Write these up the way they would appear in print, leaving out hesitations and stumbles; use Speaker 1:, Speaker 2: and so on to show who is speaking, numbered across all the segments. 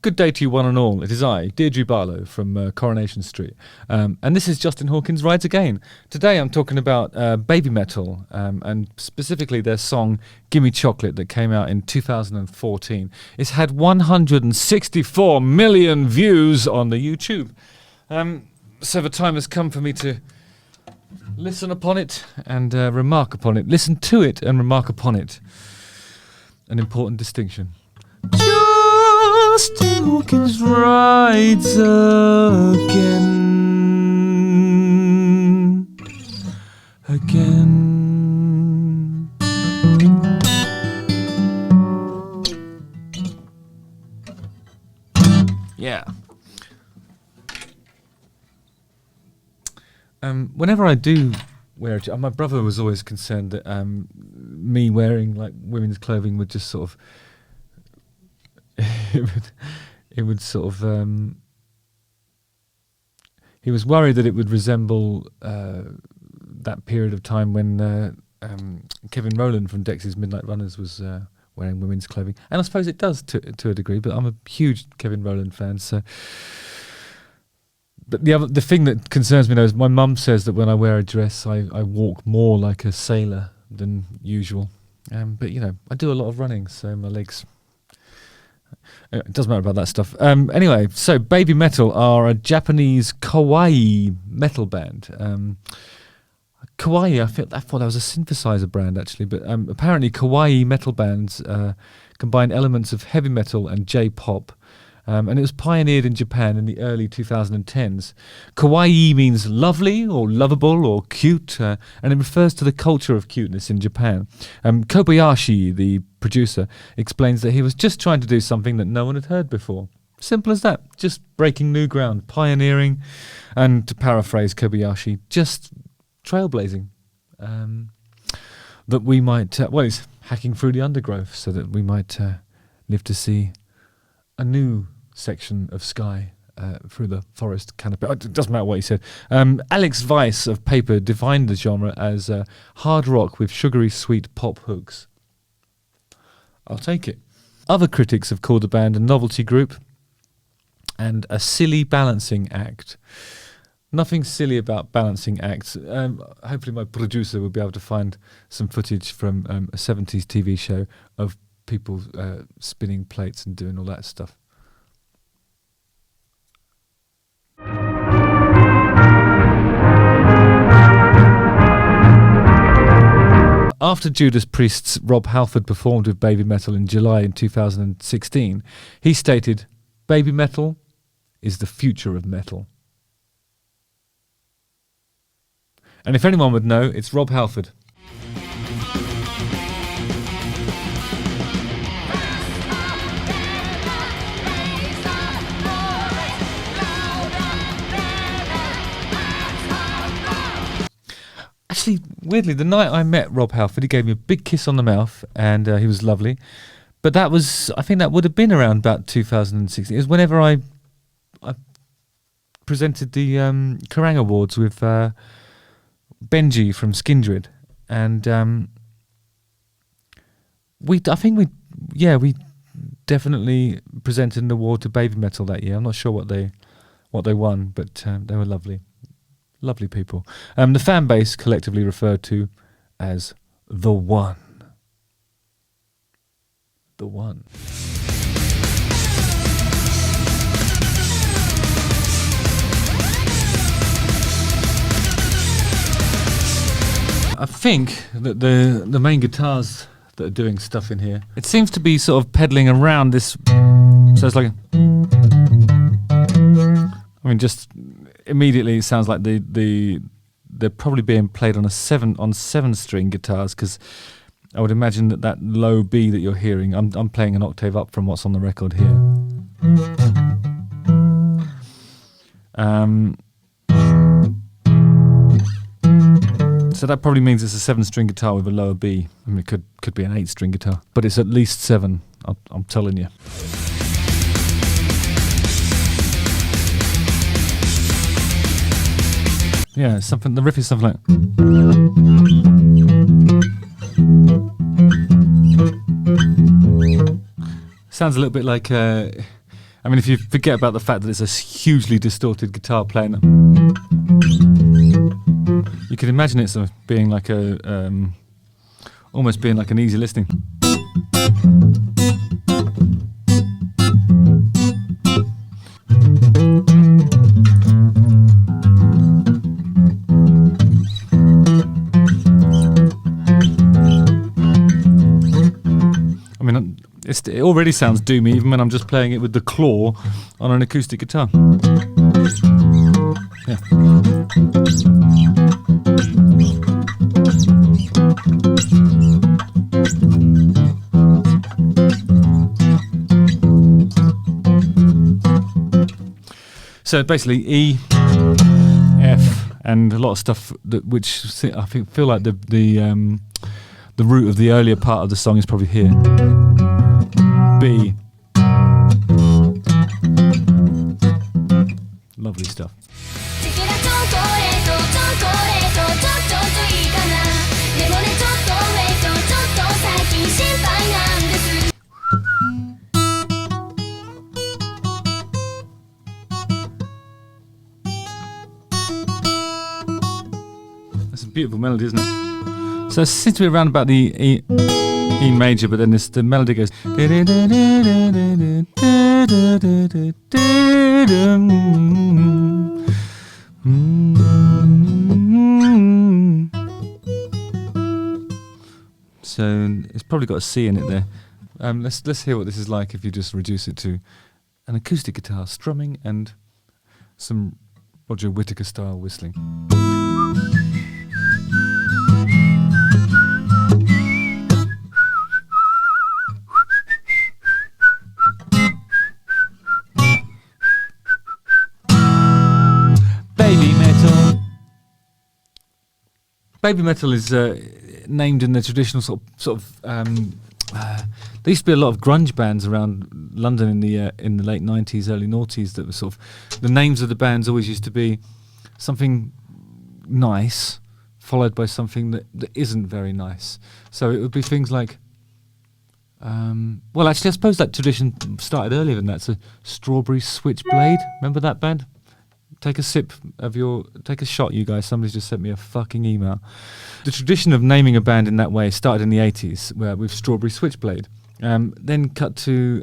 Speaker 1: Good day to you one and all. It is I, Deirdre Barlow from Coronation Street. And this is Justin Hawkins Rides Again. Today I'm talking about BabyMetal and specifically their song Gimme Chocolate that came out in 2014. It's had 164 million views on the YouTube. So the time has come for me to listen upon it and remark upon it. Listen to it and remark upon it. An important distinction. Justin Hawkins rides again. Yeah. Whenever I do wear it, my brother was always concerned that me wearing like women's clothing would just sort of it would sort of he was worried that it would resemble that period of time when Kevin Rowland from Dexys Midnight Runners was wearing women's clothing, and I suppose it does to a degree, but I'm a huge Kevin Rowland fan, so. But the thing that concerns me though is my mum says that when I wear a dress I walk more like a sailor than usual, but you know, I do a lot of running, so my legs. It doesn't matter about that stuff. Anyway, so BabyMetal are a Japanese kawaii metal band. Kawaii, I thought that was a synthesizer brand actually, but apparently kawaii metal bands combine elements of heavy metal and J-pop. And it was pioneered in Japan in the early 2010s. Kawaii means lovely or lovable or cute, and it refers to the culture of cuteness in Japan. Kobayashi, the producer, explains that he was just trying to do something that no one had heard before. Simple as that, just breaking new ground, pioneering, and to paraphrase Kobayashi, just trailblazing. That we might, he's hacking through the undergrowth so that we might live to see a new section of sky through the forest canopy. It doesn't matter what he said. Alex Weiss of Paper defined the genre as hard rock with sugary sweet pop hooks. I'll take it. Other critics have called the band a novelty group and a silly balancing act. Nothing silly about balancing acts. Hopefully my producer will be able to find some footage from a 70s TV show of people spinning plates and doing all that stuff. After Judas Priest's Rob Halford performed with BabyMetal in July in 2016, he stated, "BabyMetal is the future of metal." And if anyone would know, it's Rob Halford. Actually, weirdly, the night I met Rob Halford, he gave me a big kiss on the mouth, and he was lovely. But that was, I think that would have been around about 2016. It was whenever I presented the Kerrang Awards with Benji from Skindred, and we definitely presented an award to BabyMetal that year. I'm not sure what they won, but they were lovely. Lovely people. The fan base collectively referred to as The One. The One. I think that the main guitars that are doing stuff in here, it seems to be sort of pedaling around this, so it's like just immediately it sounds like they're probably being played on seven string guitars, because I would imagine that low B that you're hearing, I'm playing an octave up from what's on the record here. So that probably means it's a 7-string guitar with a lower B. I mean, it could be an 8-string guitar, but it's at least 7. I'm telling you. Yeah, something. The riff is something like. Sounds a little bit like. I mean, if you forget about the fact that it's a hugely distorted guitar playing, you can imagine it sort of being like a, almost being like an easy listening. I mean, it already sounds doomy even when I'm just playing it with the claw on an acoustic guitar. Yeah. So basically E, F, and a lot of stuff which I feel like the root of the earlier part of the song is probably here. B. Lovely stuff. That's a beautiful melody, isn't it? So it seems to be around about the E major, but then the melody goes. So it's probably got a C in it there. Let's hear what this is like if you just reduce it to an acoustic guitar strumming and some Roger Whittaker style whistling. BabyMetal is named in the traditional sort of there used to be a lot of grunge bands around London in the late 90s, early noughties that were sort of, the names of the bands always used to be something nice followed by something that isn't very nice. So it would be things like well, actually I suppose that tradition started earlier than that. So Strawberry Switchblade, remember that band? Take a shot, you guys. Somebody's just sent me a fucking email. The tradition of naming a band in that way started in the 80s with Strawberry Switchblade. Then cut to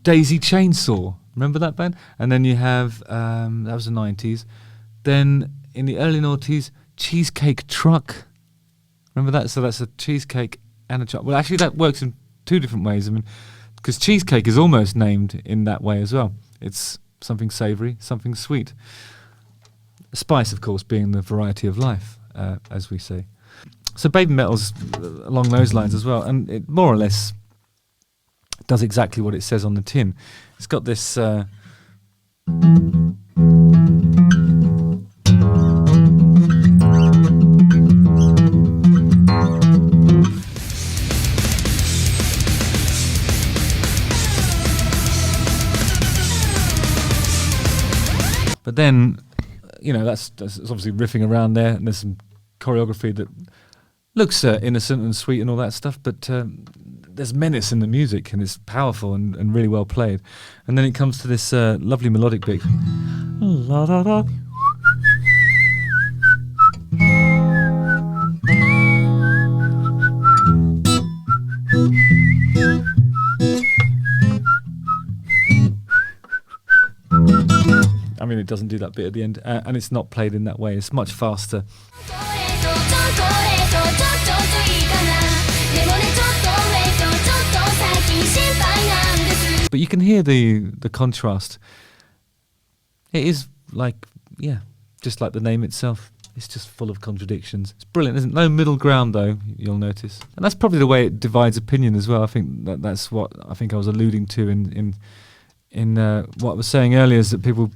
Speaker 1: Daisy Chainsaw. Remember that band? And then you have, that was the 90s. Then in the early noughties, Cheesecake Truck. Remember that? So that's a cheesecake and a truck. Well, actually that works in two different ways. I mean, because cheesecake is almost named in that way as well. It's something savoury, something sweet. Spice, of course, being the variety of life, as we say. So BabyMetal's along those lines as well, and it more or less does exactly what it says on the tin. It's got this but then, you know, that's obviously riffing around there, and there's some choreography that looks innocent and sweet and all that stuff, but there's menace in the music, and it's powerful and really well played. And then it comes to this lovely melodic bit. La da da. I mean, it doesn't do that bit at the end, and it's not played in that way. It's much faster. But you can hear the contrast. It is like, yeah, just like the name itself. It's just full of contradictions. It's brilliant, isn't it? No middle ground, though, you'll notice. And that's probably the way it divides opinion as well. I think that's what I think I was alluding to in what I was saying earlier, is that people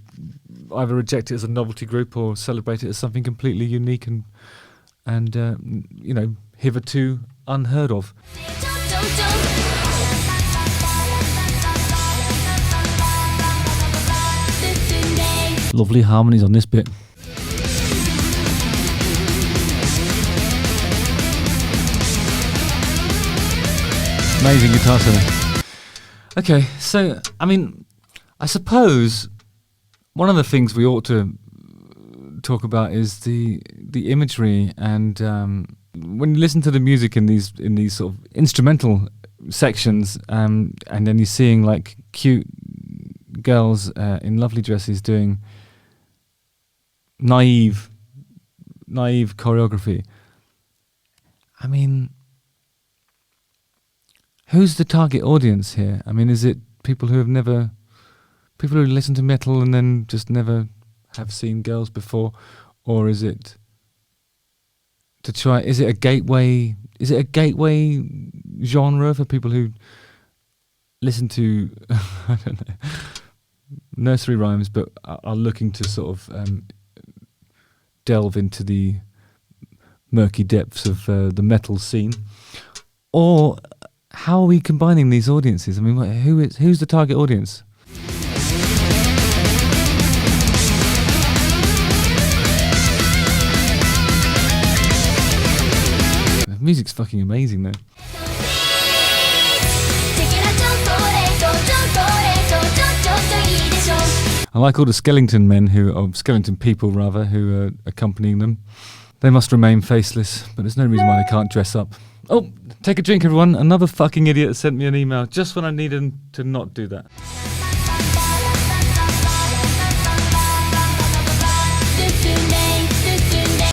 Speaker 1: either reject it as a novelty group or celebrate it as something completely unique and you know, hitherto unheard of. Lovely harmonies on this bit. Amazing guitar solo. Okay, so I mean, I suppose one of the things we ought to talk about is the imagery, and when you listen to the music in these sort of instrumental sections, and then you're seeing like cute girls in lovely dresses doing naive choreography. I mean, who's the target audience here? I mean, is it people who listen to metal and then just never have seen girls before, or is it is it a gateway genre for people who listen to I don't know, nursery rhymes but are looking to sort of delve into the murky depths of the metal scene? Or how are we combining these audiences? I mean, who's the target audience? The music's fucking amazing though. I like all the skeleton people who are accompanying them. They must remain faceless, but there's no reason why they can't dress up. Oh, take a drink, everyone. Another fucking idiot sent me an email just when I needed to not do that.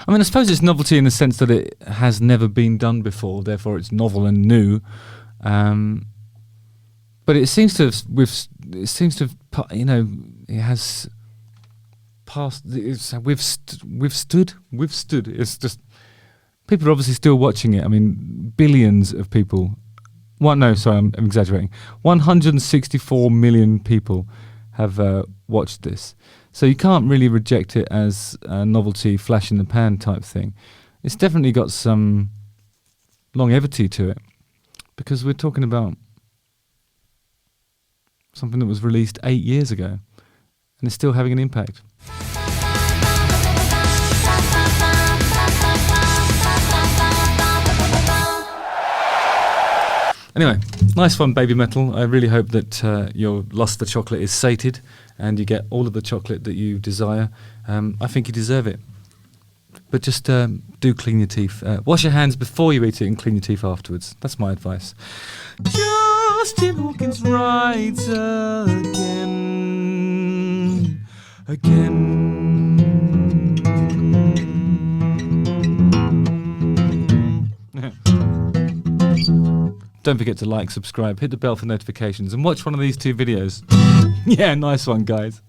Speaker 1: I mean, I suppose it's novelty in the sense that it has never been done before, therefore it's novel and new. But it seems to have, you know, it has passed. We've stood. It's just people are obviously still watching it. I mean, billions of people. I'm exaggerating. 164 million people have watched this. So you can't really reject it as a novelty, flash in the pan type thing. It's definitely got some longevity to it, because we're talking about something that was released 8 years ago and it's still having an impact. Anyway, nice one, BabyMetal. I really hope that your lust for chocolate is sated and you get all of the chocolate that you desire. I think you deserve it. But just do clean your teeth. Wash your hands before you eat it and clean your teeth afterwards. That's my advice. Justin Hawkins writes again. Don't forget to like, subscribe, hit the bell for notifications, and watch one of these 2 videos. Yeah, nice one, guys.